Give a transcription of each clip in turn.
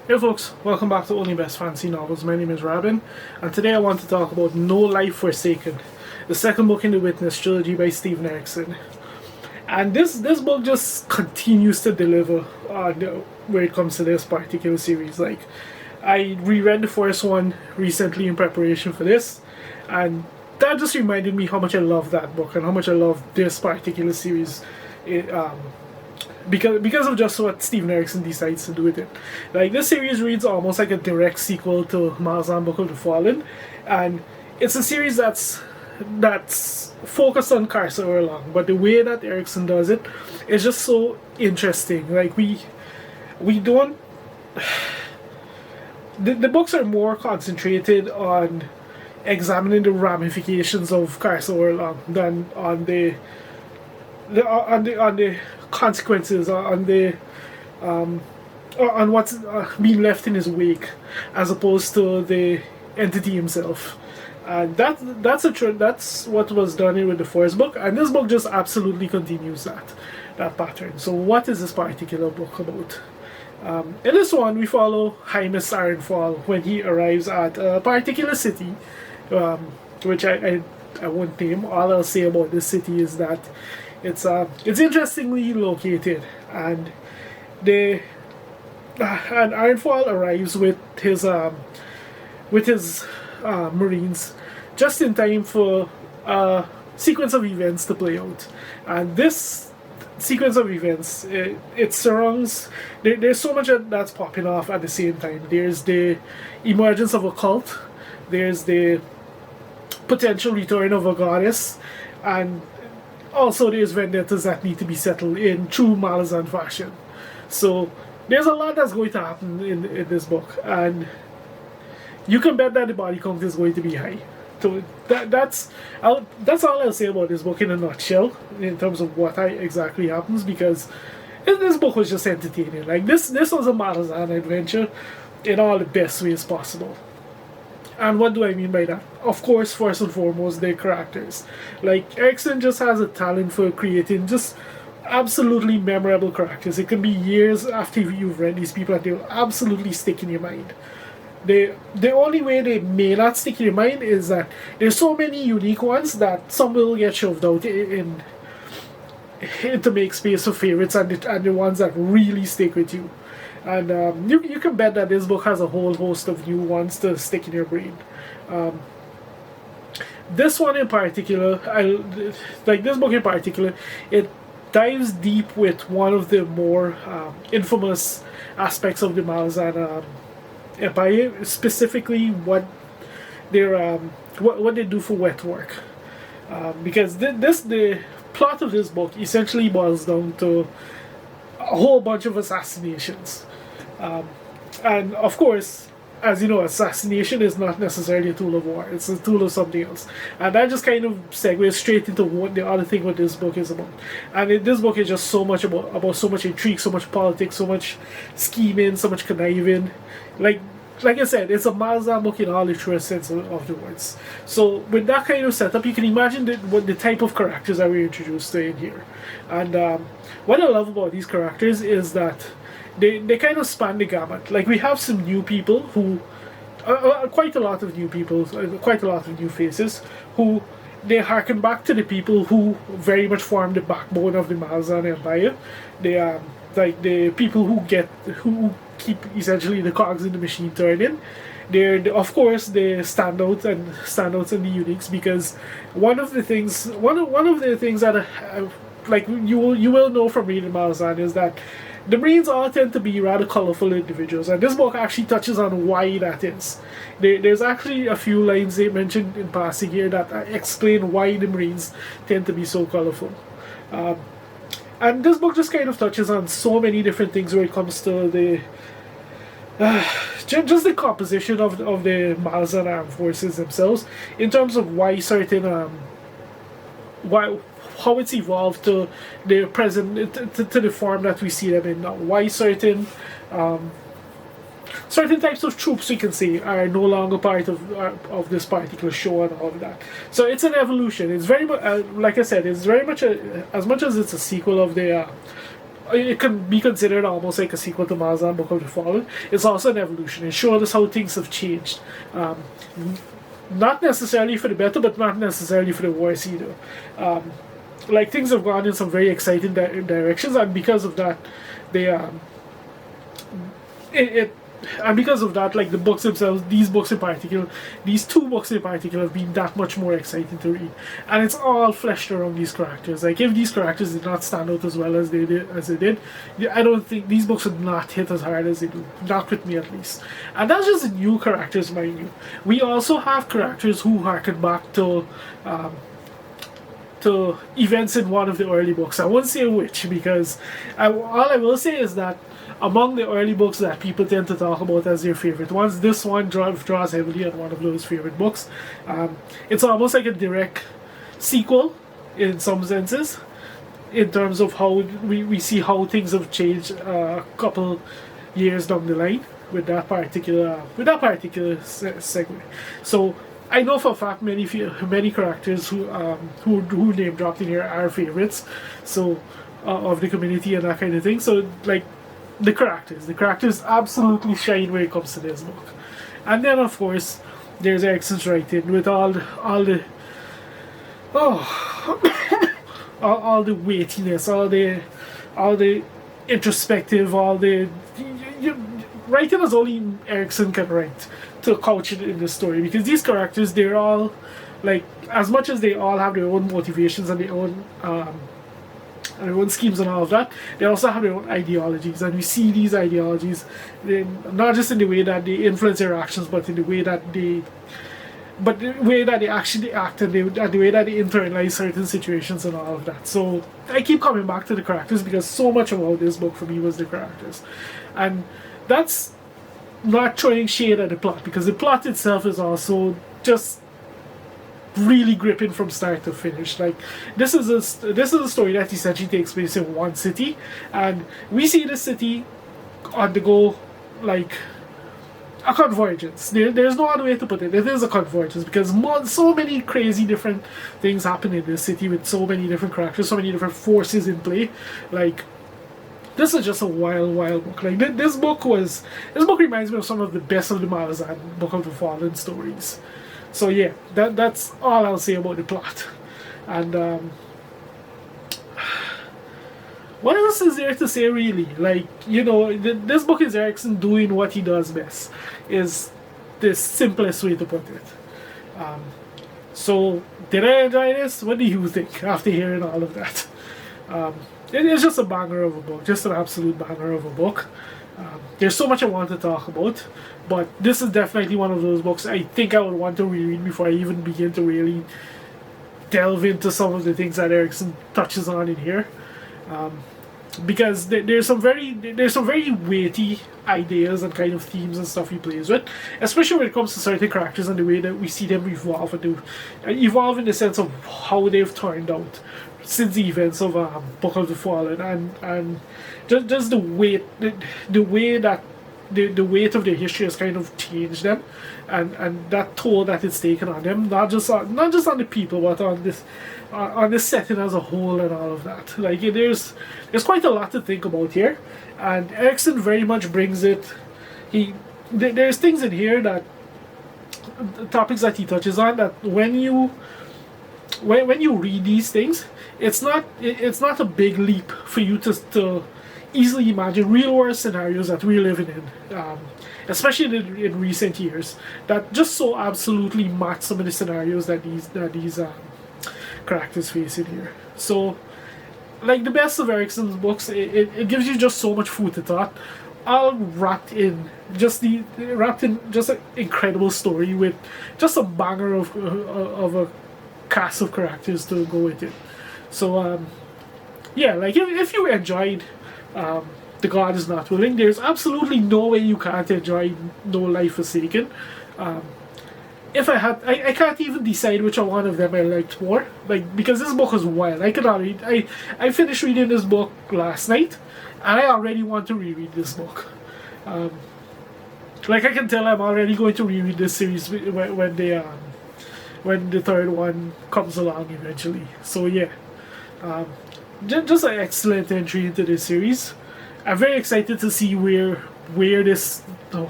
Hey folks, welcome back to Only Best Fantasy Novels. My name is Robin, and today I want to talk about No Life Forsaken, the second book in the Witness trilogy by Stephen Erikson. And this book just continues to deliver when it comes to this particular series. Like, I reread the first one recently in preparation for this, and that just reminded me how much I love that book and how much I love this particular series. It, because of just what Stephen Erikson decides to do with it. Like, this series reads almost like a direct sequel to Malazan Book of the Fallen, and it's a series that's focused on Carcer Erlang, but the way that Erikson does it is just so interesting. Like, we don't the books are more concentrated on examining the ramifications of Carcer Erlang than on the consequences, on what's being left in his wake, as opposed to the entity himself. And that's what was done with the first book, and this book just absolutely continues that pattern. So what is this particular book about? In this one, we follow Hymus Ironfall when he arrives at a particular city, which I won't name. All I'll say about this city is that it's interestingly located, and Ironfall arrives with his Marines just in time for a sequence of events to play out. And this sequence of events, it surrounds. There's so much that's popping off at the same time. There's the emergence of a cult. There's the potential return of a goddess, and also there's vendettas that need to be settled in true Malazan fashion. So there's a lot that's going to happen in this book, and you can bet that the body count is going to be high. So that's all I'll say about this book in a nutshell, in terms of what exactly happens, because this book was just entertaining. Like, this was a Malazan adventure in all the best ways possible. And what do I mean by that? Of course, first and foremost, their characters. Like, Erikson just has a talent for creating just absolutely memorable characters. It can be years after you've read these people and they'll absolutely stick in your mind. The only way they may not stick in your mind is that there's so many unique ones that some will get shoved out in to make space for favorites, and the ones that really stick with you. And you can bet that this book has a whole host of new ones to stick in your brain. This one in particular, this book in particular, it dives deep with one of the more infamous aspects of the Malazan Empire, specifically what they do for wet work. Because the plot of this book essentially boils down to a whole bunch of assassinations. And of course, as you know, assassination is not necessarily a tool of war. It's a tool of something else. And that just kind of segues straight into what the other thing what this book is about. And this book is just so much about so much intrigue, so much politics, so much scheming, so much conniving. Like I said, it's a Malazan book in all the truest sense of the words. So with that kind of setup, you can imagine what the type of characters that we're introduced to in here. And what I love about these characters is that they kind of span the gamut. Like, we have some new people who, quite a lot of new people, quite a lot of new faces, who they harken back to the people who very much form the backbone of the Malazan Empire. They like the people who keep essentially the cogs in the machine turning. They're of course the standouts and the uniques, because one of the things that like you will know from reading Malazan is that the Marines all tend to be rather colorful individuals, and this book actually touches on why that is. There's actually a few lines they mentioned in passing here that explain why the Marines tend to be so colorful. And this book just kind of touches on so many different things when it comes to the just the composition of the Malazan armed forces themselves, in terms of why certain how it's evolved to the present, to the form that we see them in now. Why certain types of troops, we can say, are no longer part of this particular show and all of that. So it's an evolution. It's very much, like I said, it's very much as much as it's a sequel of the it can be considered almost like a sequel to Mazan Book of the Fallen. It's also an evolution. It showed us how things have changed. Not necessarily for the better, but not necessarily for the worse either. Like things have gone in some very exciting directions, and because of that, they it and because of that, like the books themselves, these books in particular, these two books in particular, have been that much more exciting to read, and it's all fleshed around these characters. Like if these characters did not stand out as well as they did, I don't think these books would not hit as hard as they do. Not with me, at least. And that's just the new characters, mind you. We also have characters who harken back to events in one of the early books. I won't say which, because all I will say is that among the early books that people tend to talk about as their favorite ones, this one draws heavily on one of those favorite books. It's almost like a direct sequel in some senses, in terms of how we see how things have changed a couple years down the line with that particular segue. So I know for a fact many characters who name dropped in here are favorites, so of the community and that kind of thing. So like the characters absolutely shine when it comes to this book. And then of course there's Erikson's writing with all the all the weightiness, all the introspective, all the writing as only Erikson can write to couch it in the story, because these characters, they're all like, as much as they all have their own motivations and their own schemes and all of that, they also have their own ideologies, and we see these ideologies not just in the way that they influence their actions, but in the way that they actually act, and the way that they internalize certain situations and all of that. So I keep coming back to the characters, because so much about this book for me was the characters. And that's not throwing shade at the plot, because the plot itself is also just really gripping from start to finish. Like this is a story that essentially takes place in one city, and we see the city undergo like a convergence. There's no other way to put it. It is a convergence, because so many crazy different things happen in this city with so many different characters, so many different forces in play. Like this is just a wild book. Like this book reminds me of some of the best of the Malazan Book of the Fallen stories. So yeah, that's all I'll say about the plot. And what else is there to say, really? Like, you know, this book is Erikson doing what he does best, is the simplest way to put it. So did I enjoy this? What do you think after hearing all of that? It's just a banger of a book, just an absolute banger of a book. There's so much I want to talk about, but this is definitely one of those books I think I would want to reread before I even begin to really delve into some of the things that Erikson touches on in here. Because there's some very weighty ideas and kind of themes and stuff he plays with, especially when it comes to certain characters and the way that we see them evolve, and evolve in the sense of how they've turned out since the events of Book of the Fallen, and just the weight that the weight of their history has kind of changed them, and that toll that it's taken on them, not just on the people, but on this setting as a whole and all of that. Like there's quite a lot to think about here, and Erikson very much brings it. There's things in here that topics that he touches on, that when you read these things, it's not a big leap for you to easily imagine real world scenarios that we're living in, especially in recent years, that just so absolutely match some of the scenarios that these characters face in here. So, like the best of Erikson's books, it gives you just so much food to thought, all wrapped in just an incredible story with just a banger of a cast of characters to go with it. So yeah, like if you enjoyed The God Is Not Willing, there's absolutely no way you can't enjoy No Life Forsaken. If I can't even decide which one of them I liked more, like, because this book was wild. I finished reading this book last night, and I already want to reread this book. Like I can tell I'm already going to reread this series when the third one comes along eventually. So yeah, just an excellent entry into this series. I'm very excited to see where this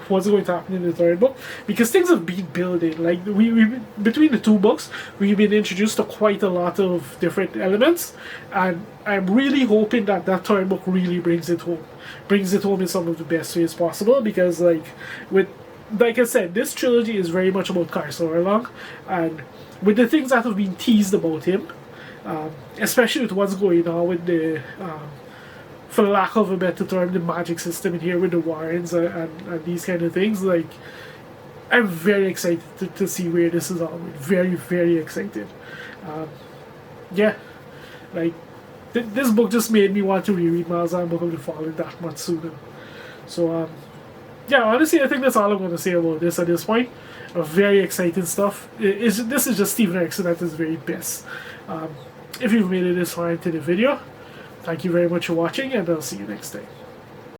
what's going to happen in the third book, because things have been building. Like we between the two books, we've been introduced to quite a lot of different elements, and I'm really hoping that that third book really brings it home in some of the best ways possible. Because like I said, this trilogy is very much about Long, and with the things that have been teased about him, especially with what's going on with the for lack of a better term, the magic system in here with the Warrens and these kind of things. Like, I'm very excited to see where this is all going. Very, very excited. Yeah, like, this book just made me want to reread Malazan Book of the Fallen that much sooner. So, yeah, honestly, I think that's all I'm going to say about this at this point. Very exciting stuff. This is just Steven Erikson at his very best. If you've made it this far into the video, thank you very much for watching, and I'll see you next time.